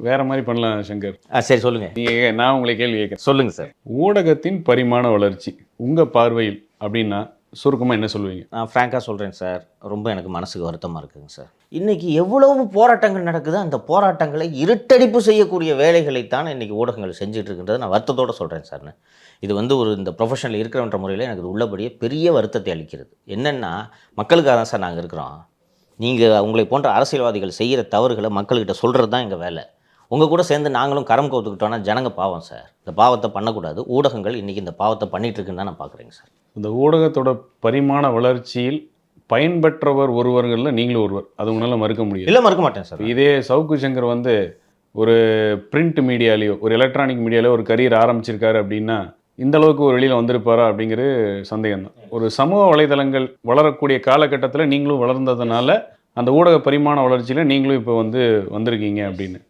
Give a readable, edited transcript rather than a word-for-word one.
வேற மாதிரி பண்ணலாம் சங்கர். சரி சொல்லுங்கள். நான் உங்களை கேள்வி கேட்குறேன். சொல்லுங்கள் சார். ஊடகத்தின் பரிமாண வளர்ச்சி உங்கள் பார்வையில் அப்படின்னா சுருக்கமாக என்ன சொல்லுவீங்க? நான் ஃப்ராங்காக சொல்கிறேன் சார், ரொம்ப எனக்கு மனசுக்கு வருத்தமாக இருக்குதுங்க சார். இன்றைக்கி எவ்வளவு போராட்டங்கள் நடக்குது, அந்த போராட்டங்களை இருட்டடிப்பு செய்யக்கூடிய வேலைகளைத்தான் இன்றைக்கி ஊடகங்கள் செஞ்சுட்டு இருக்குன்றது நான் வருத்தத்தோடு சொல்கிறேன் சார். இது இந்த ப்ரொஃபஷனில் இருக்கிறன்ற முறையில் எனக்கு இது உள்ளபடியே பெரிய வருத்தத்தை அளிக்கிறது. என்னென்னா, மக்களுக்காக தான் சார் நாங்கள் இருக்கிறோம். நீங்கள் உங்களை போன்ற அரசியல்வாதிகள் செய்கிற தவறுகளை மக்கள்கிட்ட சொல்கிறது தான் எங்கள் வேலை. உங்கள் கூட சேர்ந்து நாங்களும் கரம் கோத்துக்கிட்டோன்னா ஜனங்க பாவம் சார். இந்த பாவத்தை பண்ணக்கூடாது. ஊடகங்கள் இன்றைக்கி இந்த பாவத்தை பண்ணிகிட்ருக்குன்னு தான் நான் பார்க்குறேங்க சார். இந்த ஊடகத்தோட பரிமாண வளர்ச்சியில் பயன்பெற்றவர் ஒருவர்களில் நீங்களும் ஒருவர். அது உங்களால் மறுக்க முடியும்? இல்லை, மறுக்க மாட்டேன் சார். இதே சவுக்கு சங்கர் ஒரு பிரிண்ட் மீடியாலேயோ ஒரு எலக்ட்ரானிக் மீடியாலேயோ ஒரு கரியர் ஆரம்பிச்சிருக்காரு அப்படின்னா இந்த அளவுக்கு ஒரு வெளியில் வந்திருப்பாரா அப்படிங்கிற சந்தேகம் தான். ஒரு சமூக வலைதளங்கள் வளரக்கூடிய காலகட்டத்தில் நீங்களும் வளர்ந்ததுனால அந்த ஊடக பரிமாண வளர்ச்சியில் நீங்களும் இப்போ வந்திருக்கீங்க அப்படின்னு